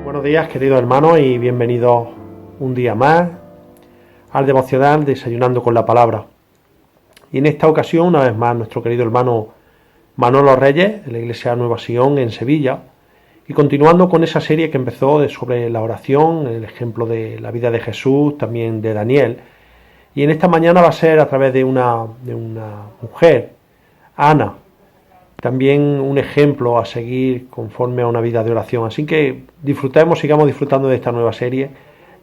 Buenos días, queridos hermanos, y bienvenidos un día más al devocional Desayunando con la Palabra. Y en esta ocasión, una vez más, nuestro querido hermano Manolo Reyes, de la Iglesia Nueva Sion en Sevilla, y continuando con esa serie que empezó sobre la oración, el ejemplo de la vida de Jesús, también de Daniel. Y en esta mañana va a ser a través de una mujer, Ana, también un ejemplo a seguir conforme a una vida de oración. Así que sigamos disfrutando de esta nueva serie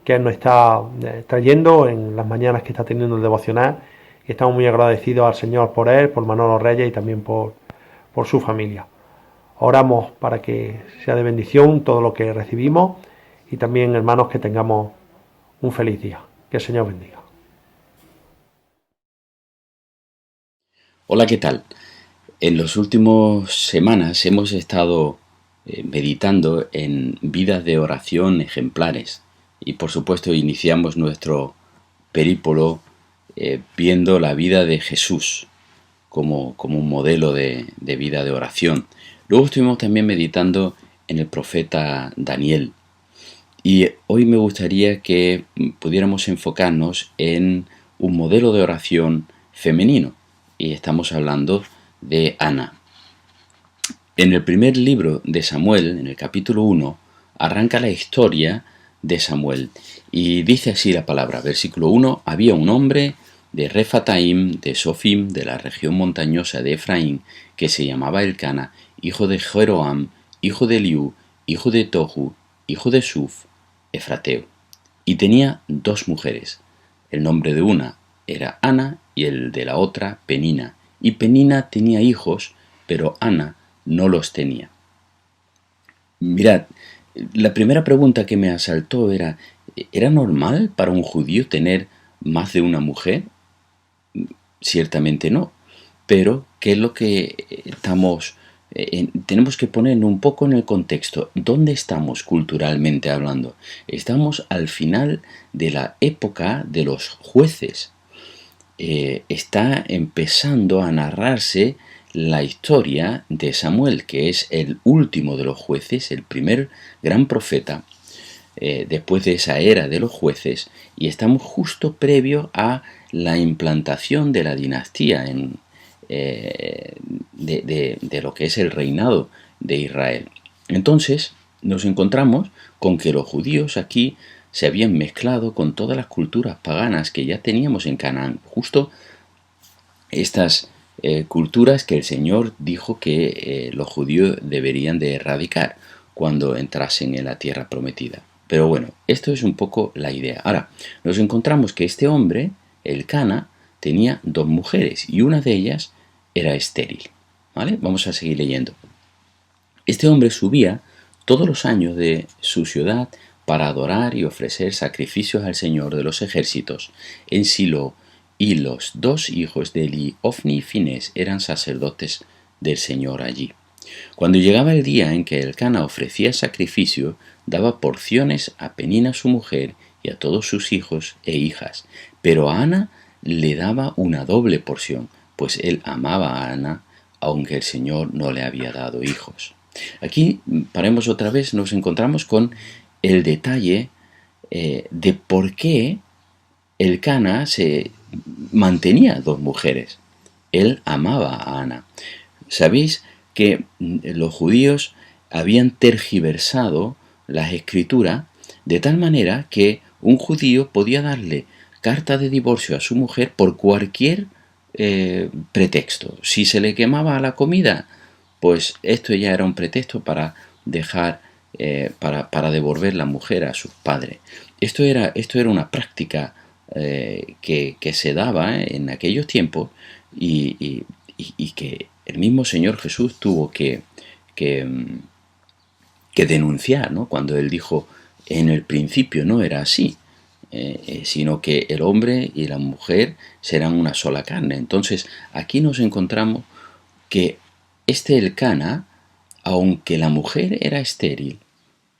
que nos está trayendo en las mañanas que está teniendo el devocional. Y estamos muy agradecidos al Señor por él, por Manolo Reyes y también por su familia. Oramos para que sea de bendición todo lo que recibimos y también, hermanos, que tengamos un feliz día. Que el Señor bendiga. Hola, ¿qué tal? En las últimas semanas hemos estado meditando en vidas de oración ejemplares y por supuesto iniciamos nuestro perípolo viendo la vida de Jesús como un modelo de vida de oración. Luego estuvimos también meditando en el profeta Daniel y hoy me gustaría que pudiéramos enfocarnos en un modelo de oración femenino y estamos hablando de Ana. En el primer libro de Samuel, en el capítulo 1, arranca la historia de Samuel y dice así la palabra, versículo 1, había un hombre de Refataim, de Sofim, de la región montañosa de Efraín, que se llamaba Elcana, hijo de Jeroam, hijo de Eliú, hijo de Tohu, hijo de Suf, efrateo, y tenía dos mujeres. El nombre de una era Ana y el de la otra Penina, y Penina tenía hijos, pero Ana no los tenía. Mirad, la primera pregunta que me asaltó era, ¿era normal para un judío tener más de una mujer? Ciertamente no, pero ¿qué es lo que tenemos que poner un poco en el contexto? ¿Dónde estamos culturalmente hablando? Estamos al final de la época de los jueces. Está empezando a narrarse la historia de Samuel, que es el último de los jueces, el primer gran profeta, después de esa era de los jueces, y estamos justo previo a la implantación de la dinastía de lo que es el reinado de Israel. Entonces nos encontramos con que los judíos aquí se habían mezclado con todas las culturas paganas que ya teníamos en Canaán, justo estas culturas que el Señor dijo que los judíos deberían de erradicar cuando entrasen en la tierra prometida. Pero bueno, esto es un poco la idea. Ahora, nos encontramos que este hombre, Elcana, tenía dos mujeres y una de ellas era estéril. ¿Vale? Vamos a seguir leyendo. Este hombre subía todos los años de su ciudad para adorar y ofrecer sacrificios al Señor de los ejércitos en Silo, y los dos hijos de Eli, Ofni y Finés, eran sacerdotes del Señor allí. Cuando llegaba el día en que Elcana ofrecía sacrificio, daba porciones a Penina su mujer y a todos sus hijos e hijas, pero a Ana le daba una doble porción, pues él amaba a Ana, aunque el Señor no le había dado hijos. Aquí, paremos otra vez, nos encontramos con el detalle de por qué Elcana se mantenía dos mujeres. Él amaba a Ana. ¿Sabéis que los judíos habían tergiversado las escrituras de tal manera que un judío podía darle carta de divorcio a su mujer por cualquier pretexto? Si se le quemaba la comida, pues esto ya era un pretexto para dejar, para devolver la mujer a sus padres. Esto era una práctica que se daba en aquellos tiempos y que el mismo Señor Jesús tuvo que denunciar, ¿no? Cuando él dijo, en el principio no era así, sino que el hombre y la mujer serán una sola carne. Entonces aquí nos encontramos que este Elcana, aunque la mujer era estéril,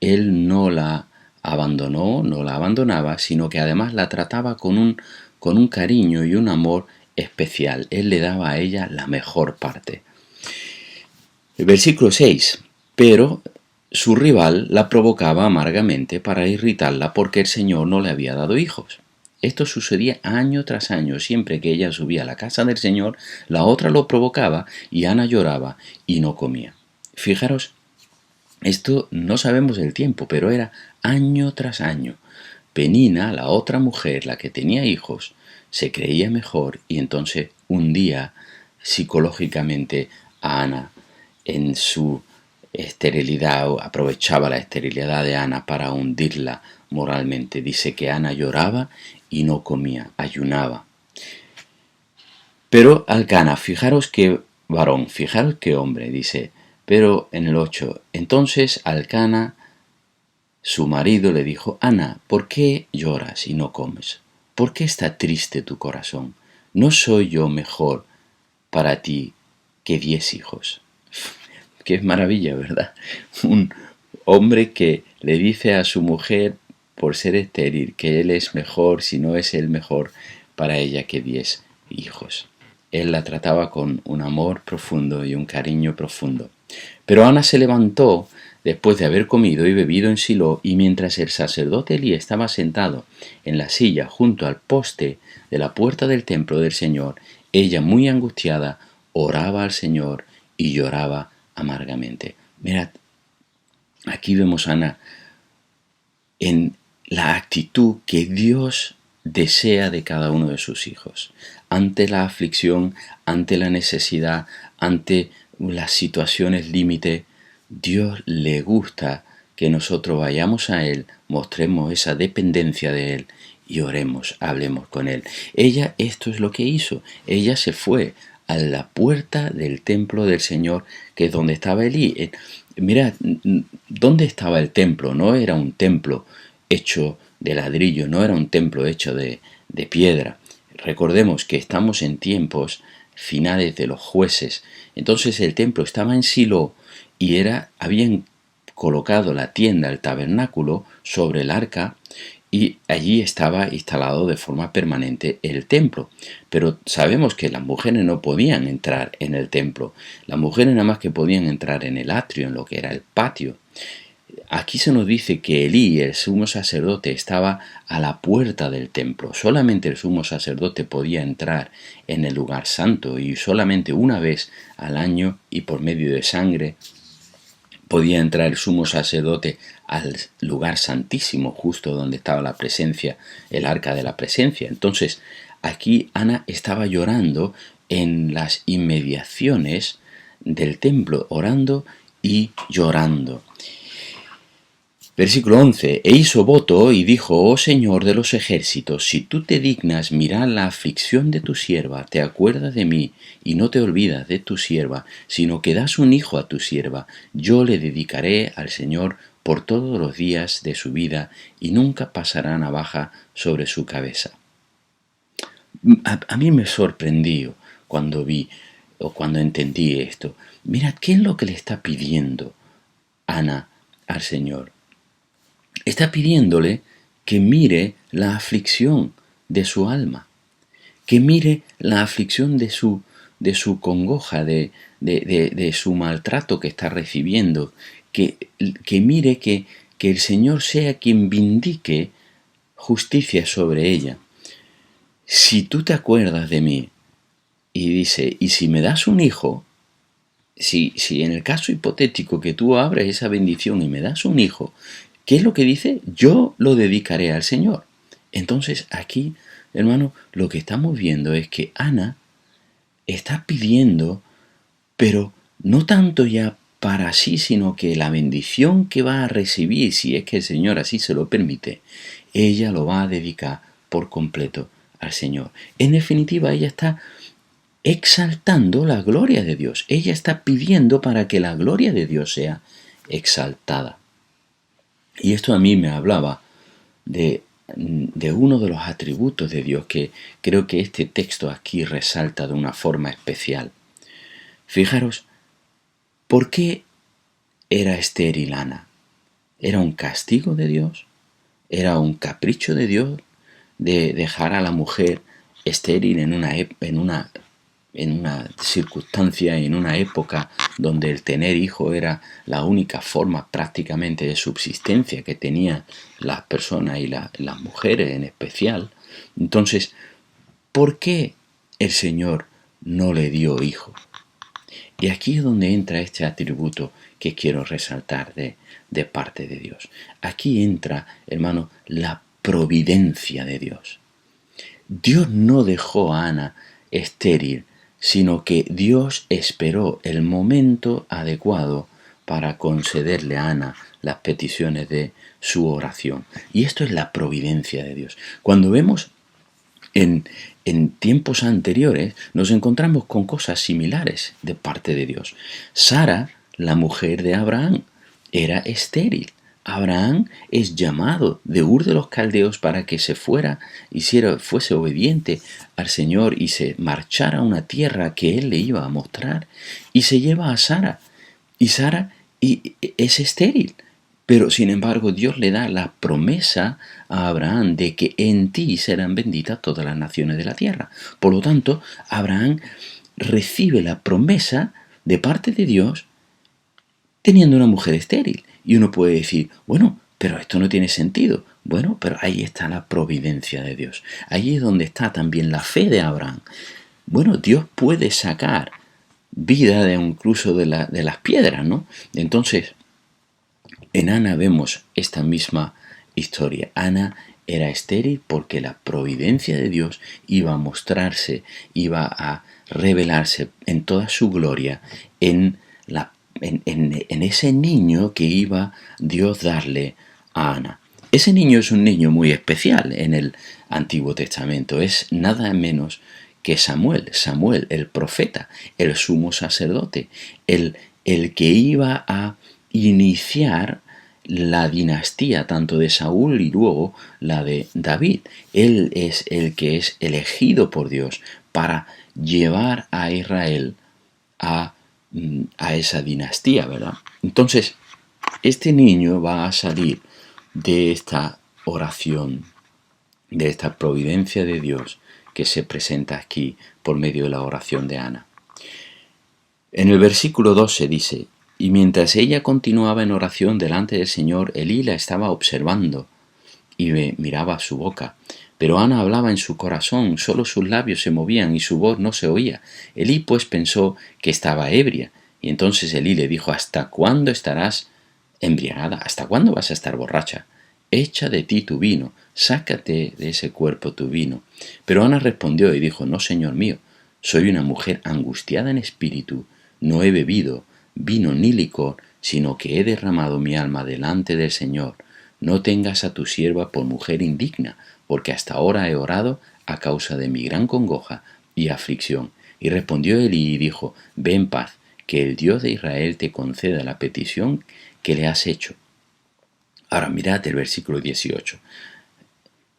él no la abandonó, no la abandonaba, sino que además la trataba con un cariño y un amor especial. Él le daba a ella la mejor parte. El versículo 6. Pero su rival la provocaba amargamente para irritarla porque el Señor no le había dado hijos. Esto sucedía año tras año. Siempre que ella subía a la casa del Señor, la otra lo provocaba y Ana lloraba y no comía. Fijaros, esto no sabemos el tiempo, pero era año tras año. Penina, la otra mujer, la que tenía hijos, se creía mejor y entonces hundía psicológicamente a Ana en su esterilidad, o aprovechaba la esterilidad de Ana para hundirla moralmente. Dice que Ana lloraba y no comía, ayunaba. Pero Alcana, fijaros qué varón, fijaros qué hombre, dice, pero en el 8, entonces Alcana, su marido, le dijo, Ana, ¿por qué lloras y no comes? ¿Por qué está triste tu corazón? ¿No soy yo mejor para ti que 10 hijos? Qué maravilla, ¿verdad? Un hombre que le dice a su mujer, por ser estéril, que él es mejor, si no es el mejor para ella que 10 hijos. Él la trataba con un amor profundo y un cariño profundo. Pero Ana se levantó después de haber comido y bebido en Silo, y mientras el sacerdote Elí estaba sentado en la silla junto al poste de la puerta del templo del Señor, ella, muy angustiada, oraba al Señor y lloraba amargamente. Mirad, aquí vemos a Ana en la actitud que Dios desea de cada uno de sus hijos. Ante la aflicción, ante la necesidad, ante las situaciones límite, Dios le gusta que nosotros vayamos a Él, mostremos esa dependencia de Él y oremos, hablemos con Él. Ella esto es lo que hizo. Ella se fue a la puerta del templo del Señor, que es donde estaba Elí. Mirad, ¿dónde estaba el templo? No era un templo hecho de ladrillo, no era un templo hecho de piedra. Recordemos que estamos en tiempos finales de los jueces. Entonces el templo estaba en Silo y habían colocado la tienda, el tabernáculo, sobre el arca, y allí estaba instalado de forma permanente el templo. Pero sabemos que las mujeres no podían entrar en el templo. Las mujeres nada más que podían entrar en el atrio, en lo que era el patio. Aquí se nos dice que Elí, el sumo sacerdote, estaba a la puerta del templo. Solamente el sumo sacerdote podía entrar en el lugar santo, y solamente una vez al año y por medio de sangre podía entrar el sumo sacerdote al lugar santísimo, justo donde estaba la presencia, el arca de la presencia. Entonces, aquí Ana estaba llorando en las inmediaciones del templo, orando y llorando. Versículo 11. E hizo voto y dijo, oh Señor de los ejércitos, si tú te dignas mirar la aflicción de tu sierva, te acuerdas de mí y no te olvidas de tu sierva, sino que das un hijo a tu sierva, yo le dedicaré al Señor por todos los días de su vida y nunca pasará navaja sobre su cabeza. A mí me sorprendió cuando vi o cuando entendí esto. Mirad, ¿qué es lo que le está pidiendo Ana al Señor? Está pidiéndole que mire la aflicción de su alma, que mire la aflicción de su congoja, de su maltrato que está recibiendo, que mire que el Señor sea quien vindique justicia sobre ella. Si tú te acuerdas de mí, y dice, y si me das un hijo, si en el caso hipotético que tú abres esa bendición y me das un hijo, ¿qué es lo que dice? Yo lo dedicaré al Señor. Entonces aquí, hermano, lo que estamos viendo es que Ana está pidiendo, pero no tanto ya para sí, sino que la bendición que va a recibir, si es que el Señor así se lo permite, ella lo va a dedicar por completo al Señor. En definitiva, ella está exaltando la gloria de Dios. Ella está pidiendo para que la gloria de Dios sea exaltada. Y esto a mí me hablaba de uno de los atributos de Dios que creo que este texto aquí resalta de una forma especial. Fijaros, ¿por qué era estéril Ana? ¿Era un castigo de Dios? ¿Era un capricho de Dios de dejar a la mujer estéril en una en una circunstancia, en una época donde el tener hijo era la única forma prácticamente de subsistencia que tenían las personas y las mujeres en especial. Entonces, ¿por qué el Señor no le dio hijo? Y aquí es donde entra este atributo que quiero resaltar de parte de Dios. Aquí entra, hermano, la providencia de Dios. Dios no dejó a Ana estéril, sino que Dios esperó el momento adecuado para concederle a Ana las peticiones de su oración. Y esto es la providencia de Dios. Cuando vemos en tiempos anteriores, nos encontramos con cosas similares de parte de Dios. Sara, la mujer de Abraham, era estéril. Abraham es llamado de Ur de los Caldeos para que se fuese obediente al Señor y se marchara a una tierra que Él le iba a mostrar, y se lleva a Sara. Y Sara es estéril. Pero sin embargo Dios le da la promesa a Abraham de que en ti serán benditas todas las naciones de la tierra. Por lo tanto, Abraham recibe la promesa de parte de Dios teniendo una mujer estéril. Y uno puede decir, bueno, pero esto no tiene sentido. Bueno, pero ahí está la providencia de Dios. Ahí es donde está también la fe de Abraham. Bueno, Dios puede sacar vida incluso de las piedras, ¿no? Entonces, en Ana vemos esta misma historia. Ana era estéril porque la providencia de Dios iba a mostrarse, iba a revelarse en toda su gloria en ese niño que iba Dios darle a Ana. Ese niño es un niño muy especial en el Antiguo Testamento. Es nada menos que Samuel, el profeta, el sumo sacerdote, el que iba a iniciar la dinastía tanto de Saúl y luego la de David. Él es el que es elegido por Dios para llevar a Israel a esa dinastía, ¿verdad? Entonces, este niño va a salir de esta oración, de esta providencia de Dios que se presenta aquí por medio de la oración de Ana. En el versículo 12 dice: y mientras ella continuaba en oración delante del Señor, Elí la estaba observando y miraba su boca. Pero Ana hablaba en su corazón, solo sus labios se movían y su voz no se oía. Elí pues pensó que estaba ebria, y entonces Elí le dijo: ¿hasta cuándo estarás embriagada? ¿Hasta cuándo vas a estar borracha? Echa de ti tu vino, sácate de ese cuerpo tu vino. Pero Ana respondió y dijo: no, Señor mío, soy una mujer angustiada en espíritu, no he bebido vino ni licor, sino que he derramado mi alma delante del Señor. No tengas a tu sierva por mujer indigna, porque hasta ahora he orado a causa de mi gran congoja y aflicción. Y respondió Elí y dijo: ve en paz, que el Dios de Israel te conceda la petición que le has hecho. Ahora mirad el versículo 18.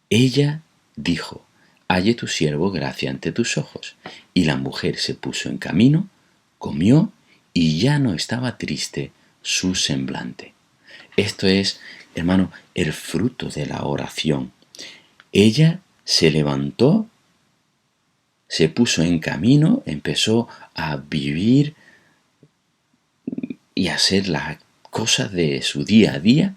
Ella dijo: halle tu siervo gracia ante tus ojos. Y la mujer se puso en camino, comió, y ya no estaba triste su semblante. Esto es, hermano, el fruto de la oración. Ella se levantó, se puso en camino, empezó a vivir y a hacer las cosas de su día a día,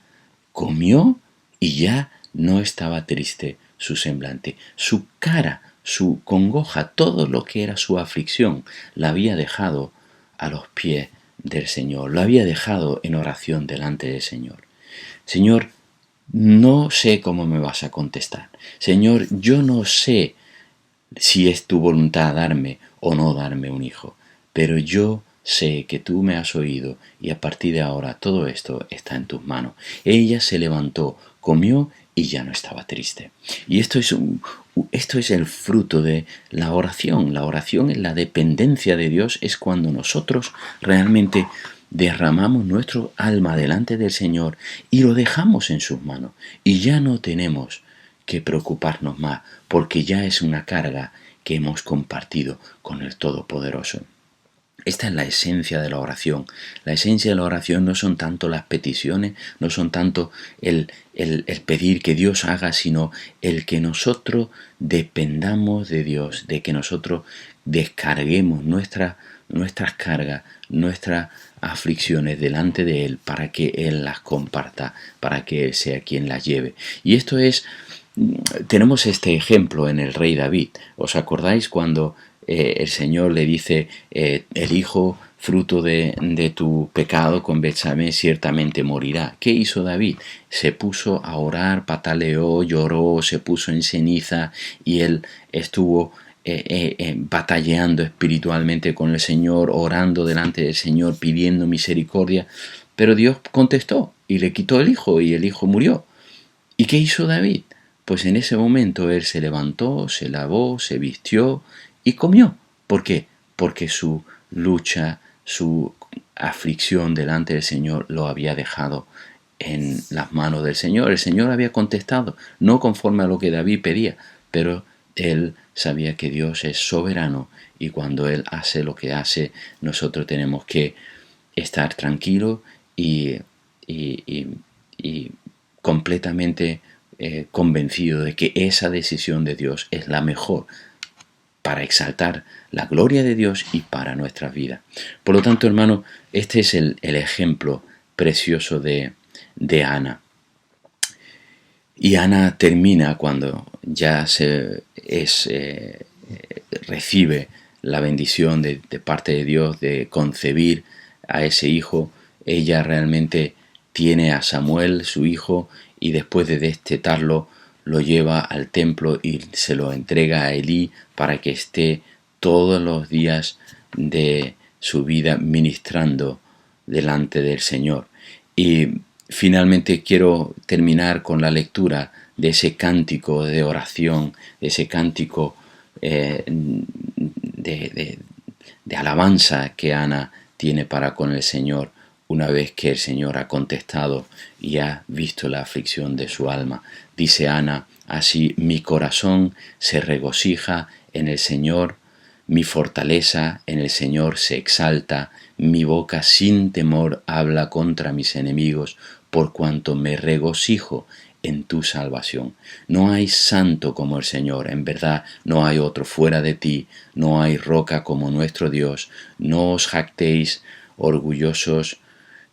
comió y ya no estaba triste su semblante. Su cara, su congoja, todo lo que era su aflicción, la había dejado a los pies del Señor, lo había dejado en oración delante del Señor. Señor, no sé cómo me vas a contestar. Señor, yo no sé si es tu voluntad darme o no darme un hijo, pero yo sé que tú me has oído y a partir de ahora todo esto está en tus manos. Ella se levantó, comió y ya no estaba triste. Y esto es el fruto de la oración. La oración en la dependencia de Dios es cuando nosotros realmente derramamos nuestro alma delante del Señor y lo dejamos en sus manos. Y ya no tenemos que preocuparnos más, porque ya es una carga que hemos compartido con el Todopoderoso. Esta es la esencia de la oración. La esencia de la oración no son tanto las peticiones, no son tanto el pedir que Dios haga, sino el que nosotros dependamos de Dios, de que nosotros descarguemos nuestras cargas, nuestras aflicciones delante de Él para que Él las comparta, para que Él sea quien las lleve. Y esto es, tenemos este ejemplo en el rey David. ¿Os acordáis cuando el Señor le dice, el hijo fruto de tu pecado con Betsabé ciertamente morirá? ¿Qué hizo David? Se puso a orar, pataleó, lloró, se puso en ceniza y él estuvo batallando espiritualmente con el Señor, orando delante del Señor, pidiendo misericordia, pero Dios contestó y le quitó el hijo y el hijo murió. ¿Y qué hizo David? Pues en ese momento él se levantó, se lavó, se vistió y comió. ¿Por qué? Porque su lucha, su aflicción delante del Señor lo había dejado en las manos del Señor. El Señor había contestado, no conforme a lo que David pedía, pero él sabía que Dios es soberano y cuando Él hace lo que hace, nosotros tenemos que estar tranquilos y completamente convencido de que esa decisión de Dios es la mejor para exaltar la gloria de Dios y para nuestras vidas. Por lo tanto, hermano, este es el ejemplo precioso de Ana. Y Ana termina cuando ya recibe la bendición de parte de Dios de concebir a ese hijo. Ella realmente tiene a Samuel, su hijo, y después de destetarlo lo lleva al templo y se lo entrega a Elí para que esté todos los días de su vida ministrando delante del Señor. Y finalmente quiero terminar con la lectura de ese cántico de oración, de ese cántico de alabanza que Ana tiene para con el Señor una vez que el Señor ha contestado y ha visto la aflicción de su alma. Dice Ana, así mi corazón se regocija en el Señor, mi fortaleza en el Señor se exalta, mi boca sin temor habla contra mis enemigos, por cuanto me regocijo en tu salvación. No hay santo como el Señor, en verdad no hay otro fuera de ti, no hay roca como nuestro Dios. No os jactéis orgullosos,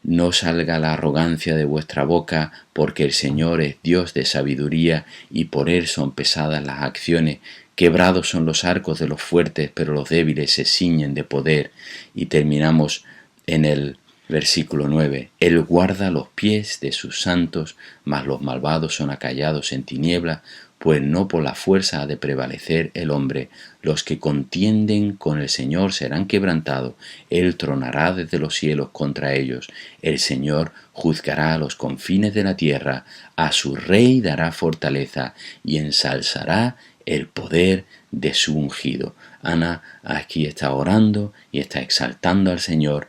no salga la arrogancia de vuestra boca, porque el Señor es Dios de sabiduría y por Él son pesadas las acciones. Quebrados son los arcos de los fuertes, pero los débiles se ciñen de poder. Y terminamos en el versículo 9. Él guarda los pies de sus santos, mas los malvados son acallados en tinieblas, pues no por la fuerza ha de prevalecer el hombre. Los que contienden con el Señor serán quebrantados. Él tronará desde los cielos contra ellos. El Señor juzgará a los confines de la tierra. A su rey dará fortaleza y ensalzará el poder de su ungido. Ana aquí está orando y está exaltando al Señor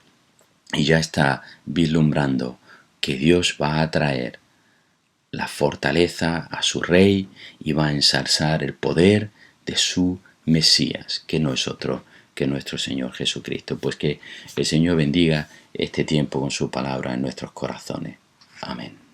y ya está vislumbrando que Dios va a traer la fortaleza a su rey y va a ensalzar el poder de su Mesías, que no es otro que nuestro Señor Jesucristo. Pues que el Señor bendiga este tiempo con su palabra en nuestros corazones. Amén.